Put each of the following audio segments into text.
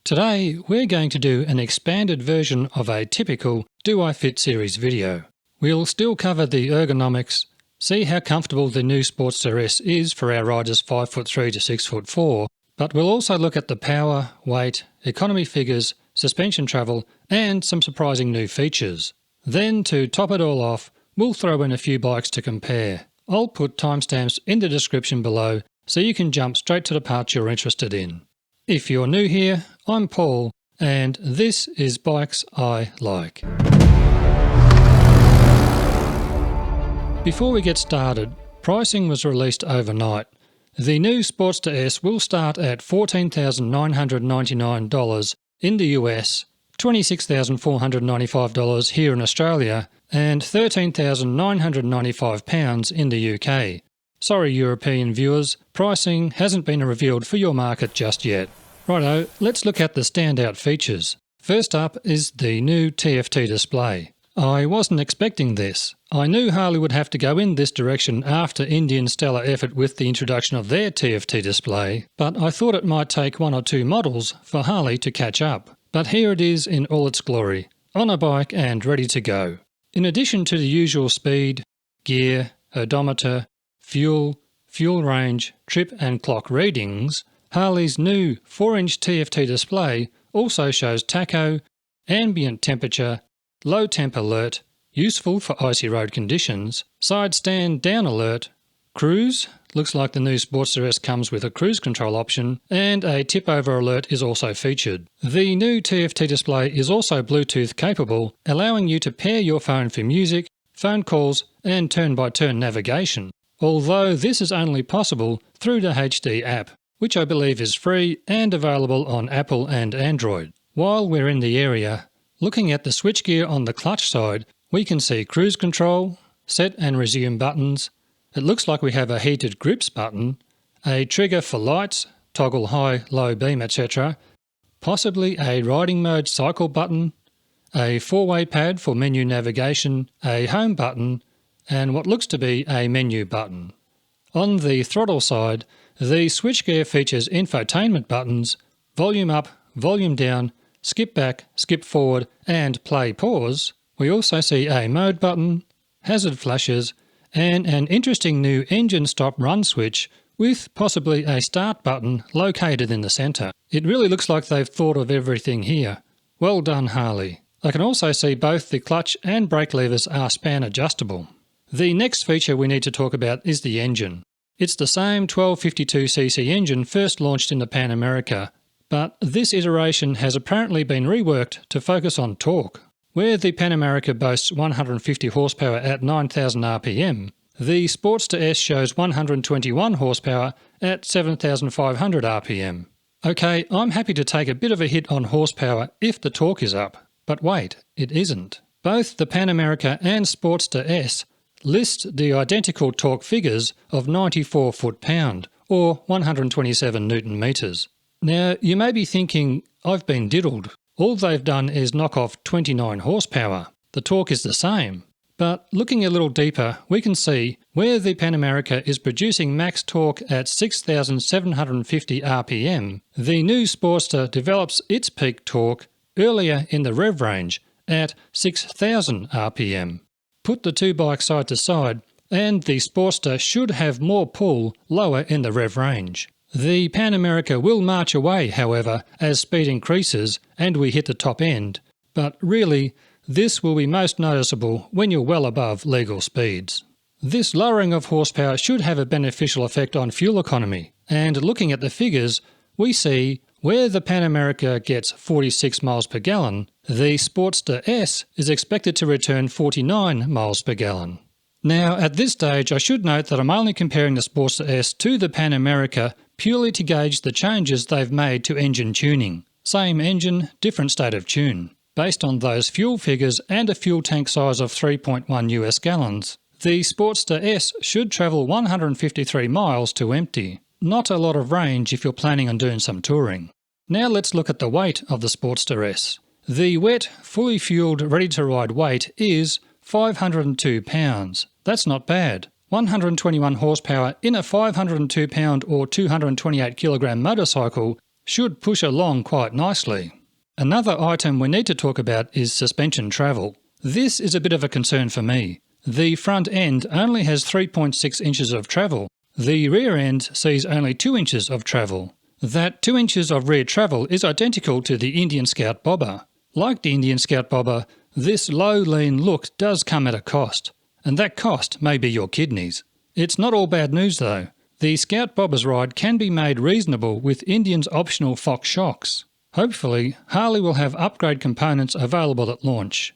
Today we're going to do an expanded version of a typical Do I Fit series video. We'll still cover the ergonomics, see how comfortable the new Sportster S is for our riders 5'3" to 6'4", but we'll also look at the power, weight, economy figures, suspension travel and some surprising new features. Then to top it all off, we'll throw in a few bikes to compare. I'll put timestamps in the description below so you can jump straight to the parts you're interested in. If you're new here, I'm Paul and this is Bikes I Like. Before we get started, pricing was released overnight. The new Sportster S will start at $14,999 in the US, $26,495 here in Australia and £13,995 in the UK. Sorry European viewers, pricing hasn't been revealed for your market just yet. Righto, let's look at the standout features. First up is the new TFT display. I wasn't expecting this. I knew Harley would have to go in this direction after Indian's stellar effort with the introduction of their TFT display, but I thought it might take one or two models for Harley to catch up. But here it is in all its glory, on a bike and ready to go. In addition to the usual speed, gear, odometer, fuel range, trip and clock readings, Harley's new 4-inch TFT display also shows tacho, ambient temperature, low temp alert, useful for icy road conditions, side stand down alert, cruise, looks like the new Sportster S comes with a cruise control option, and a tip over alert is also featured. The new TFT display is also Bluetooth capable, allowing you to pair your phone for music, phone calls and turn-by-turn navigation, although this is only possible through the HD app, which I believe is free and available on Apple and Android. While we're in the area, looking at the switchgear on the clutch side, we can see cruise control, set and resume buttons. It looks like we have a heated grips button, a trigger for lights, toggle high, low beam, etc., possibly a riding mode cycle button, a 4-way pad for menu navigation, a home button, and what looks to be a menu button. On the throttle side, the switchgear features infotainment buttons, volume up, volume down, skip back, skip forward and play pause. We also see a mode button, hazard flashes and an interesting new engine stop run switch with possibly a start button located in the centre. It really looks like they've thought of everything here. Well done Harley. I can also see both the clutch and brake levers are span adjustable. The next feature we need to talk about is the engine. It's the same 1252cc engine first launched in the Pan America, but this iteration has apparently been reworked to focus on torque. Where the Pan America boasts 150 horsepower at 9,000 RPM, the Sportster S shows 121 horsepower at 7,500 RPM. Okay, I'm happy to take a bit of a hit on horsepower if the torque is up, but wait, it isn't. Both the Pan America and Sportster S list the identical torque figures of 94 foot-pound or 127 Newton meters. Now you may be thinking, I've been diddled. All they've done is knock off 29 horsepower. The torque is the same. But looking a little deeper, we can see where the Pan America is producing max torque at 6,750 RPM, the new Sportster develops its peak torque earlier in the rev range at 6,000 RPM. Put the two bikes side to side and the Sportster should have more pull lower in the rev range. The Pan America will march away, however, as speed increases and we hit the top end, but really this will be most noticeable when you're well above legal speeds. This lowering of horsepower should have a beneficial effect on fuel economy, and looking at the figures, we see where the Pan America gets 46 miles per gallon, the Sportster S is expected to return 49 miles per gallon. Now at this stage I should note that I'm only comparing the Sportster S to the Pan America purely to gauge the changes they've made to engine tuning. Same engine, different state of tune. Based on those fuel figures and a fuel tank size of 3.1 US gallons, the Sportster S should travel 153 miles to empty. Not a lot of range if you're planning on doing some touring. Now let's look at the weight of the Sportster S. The wet, fully fueled, ready-to-ride weight is 502 pounds. That's not bad. 121 horsepower in a 502 pound or 228 kilogram motorcycle should push along quite nicely. Another item we need to talk about is suspension travel. This is a bit of a concern for me. The front end only has 3.6 inches of travel. The rear end sees only 2 inches of travel. That 2 inches of rear travel is identical to the Indian Scout Bobber. Like the Indian Scout Bobber, this low, lean look does come at a cost, and that cost may be your kidneys. It's not all bad news though. The Scout Bobber's ride can be made reasonable with Indian's optional Fox shocks. Hopefully, Harley will have upgrade components available at launch.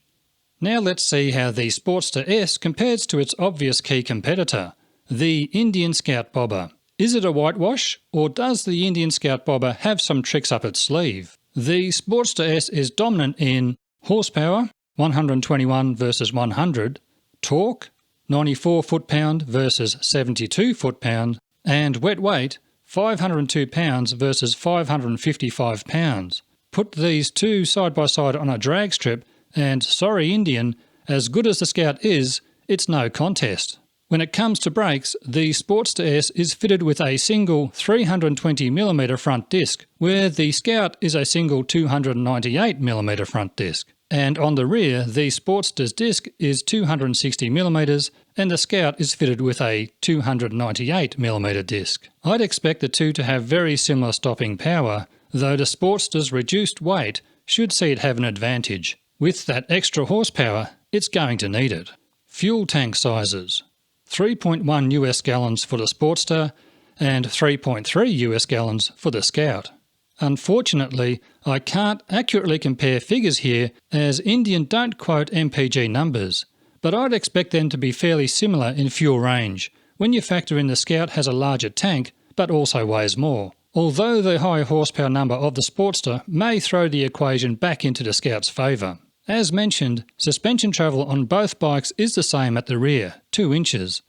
Now let's see how the Sportster S compares to its obvious key competitor, the Indian Scout Bobber. Is it a whitewash, or does the Indian Scout Bobber have some tricks up its sleeve? The Sportster S is dominant in horsepower, 121 versus 100, torque, 94 foot-pound versus 72 foot-pound, and wet weight, 502 pounds versus 555 pounds. Put these two side by side on a drag strip and sorry Indian, as good as the Scout is, it's no contest. When it comes to brakes, the Sportster S is fitted with a single 320mm front disc, where the Scout is a single 298mm front disc. And on the rear, the Sportster's disc is 260mm and the Scout is fitted with a 298mm disc. I'd expect the two to have very similar stopping power, though the Sportster's reduced weight should see it have an advantage. With that extra horsepower, it's going to need it. Fuel tank sizes: 3.1 US gallons for the Sportster and 3.3 US gallons for the Scout. Unfortunately, I can't accurately compare figures here as Indian don't quote MPG numbers, but I'd expect them to be fairly similar in fuel range when you factor in the Scout has a larger tank but also weighs more, although the high horsepower number of the Sportster may throw the equation back into the Scout's favour. As mentioned, suspension travel on both bikes is the same at the rear, 2 inches,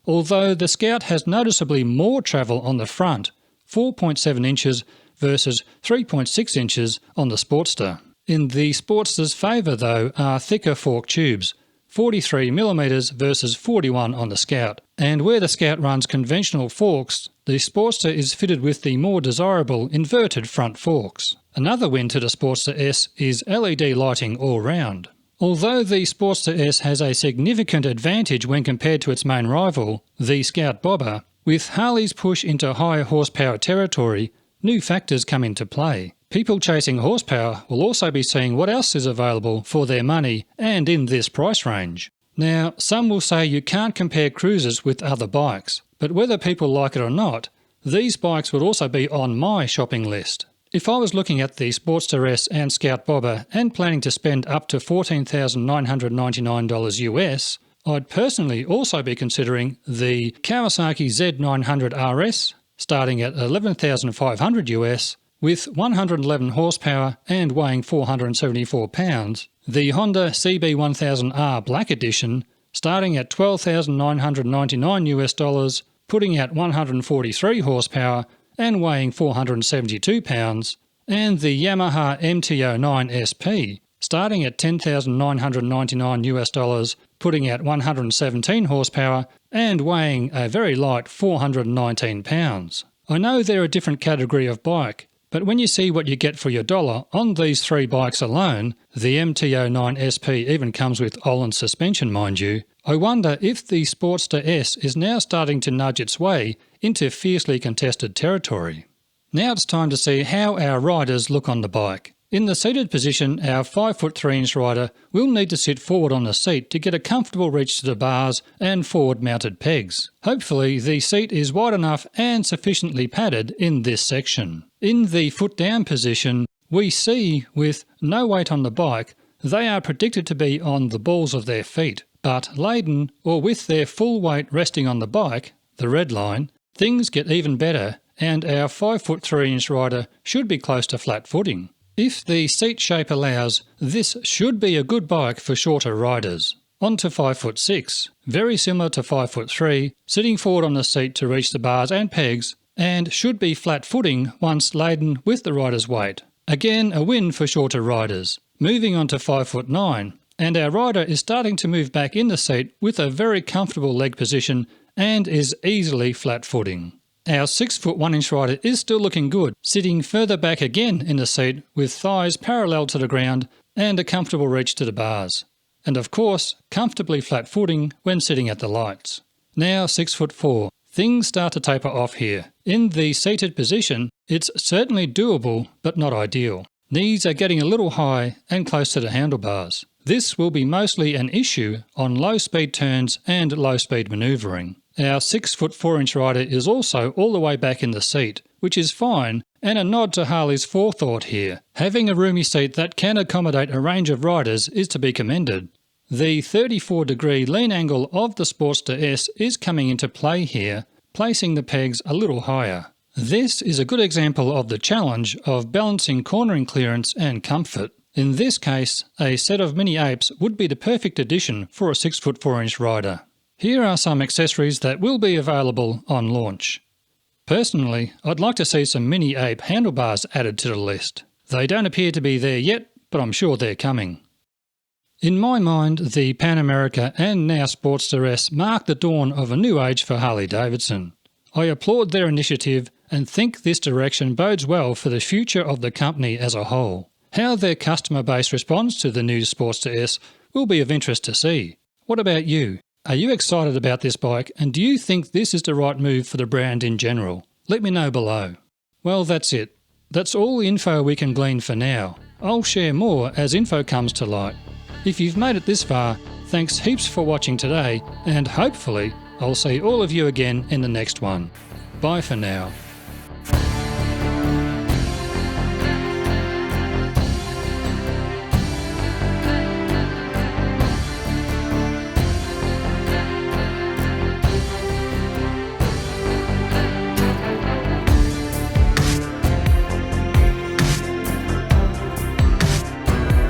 although the Scout has noticeably more travel on the front, 4.7 inches versus 3.6 inches on the Sportster. In the Sportster's favour though are thicker fork tubes, 43mm versus 41 on the Scout, and where the Scout runs conventional forks, the Sportster is fitted with the more desirable inverted front forks. Another win to the Sportster S is LED lighting all round. Although the Sportster S has a significant advantage when compared to its main rival, the Scout Bobber, with Harley's push into higher horsepower territory, new factors come into play. People chasing horsepower will also be seeing what else is available for their money and in this price range. Now, some will say you can't compare cruisers with other bikes, but whether people like it or not, these bikes would also be on my shopping list. If I was looking at the Sportster S and Scout Bobber and planning to spend up to $14,999 US, I'd personally also be considering the Kawasaki Z900 RS, starting at $11,500 US, with 111 horsepower and weighing 474 pounds, the Honda CB1000R Black Edition, starting at $12,999 US dollars, putting out 143 horsepower and weighing 472 pounds, and the Yamaha MT-09 SP, starting at $10,999 US dollars, putting out 117 horsepower and weighing a very light 419 pounds. I know they're a different category of bike, but when you see what you get for your dollar on these three bikes alone, the MT-09 SP even comes with Öhlins suspension mind you, I wonder if the Sportster S is now starting to nudge its way into fiercely contested territory. Now it's time to see how our riders look on the bike. In the seated position, our 5'3" rider will need to sit forward on the seat to get a comfortable reach to the bars and forward mounted pegs. Hopefully the seat is wide enough and sufficiently padded in this section. In the foot down position, we see with no weight on the bike, they are predicted to be on the balls of their feet, but laden or with their full weight resting on the bike, the red line, things get even better and our 5'3" rider should be close to flat footing. If the seat shape allows, this should be a good bike for shorter riders. On to 5'6", very similar to 5'3", sitting forward on the seat to reach the bars and pegs, and should be flat footing once laden with the rider's weight. Again, a win for shorter riders. Moving on to 5'9", and our rider is starting to move back in the seat with a very comfortable leg position and is easily flat footing. Our 6 foot 1 inch rider is still looking good, sitting further back again in the seat with thighs parallel to the ground and a comfortable reach to the bars. And of course, comfortably flat footing when sitting at the lights. Now 6 foot 4. Things start to taper off here. In the seated position, it's certainly doable but not ideal. Knees are getting a little high and close to the handlebars. This will be mostly an issue on low speed turns and low speed manoeuvring. Our 6 foot 4 inch rider is also all the way back in the seat, which is fine, and a nod to Harley's forethought here. Having a roomy seat that can accommodate a range of riders is to be commended. The 34-degree lean angle of the Sportster S is coming into play here, placing the pegs a little higher. This is a good example of the challenge of balancing cornering clearance and comfort. In this case, a set of mini apes would be the perfect addition for a 6 foot 4 inch rider. Here are some accessories that will be available on launch. Personally, I'd like to see some mini ape handlebars added to the list. They don't appear to be there yet, but I'm sure they're coming. In my mind, the Pan America and now Sportster S mark the dawn of a new age for Harley-Davidson. I applaud their initiative and think this direction bodes well for the future of the company as a whole. How their customer base responds to the new Sportster S will be of interest to see. What about you? Are you excited about this bike, and do you think this is the right move for the brand in general? Let me know below. Well, that's it. That's all the info we can glean for now. I'll share more as info comes to light. If you've made it this far, thanks heaps for watching today, and hopefully I'll see all of you again in the next one. Bye for now.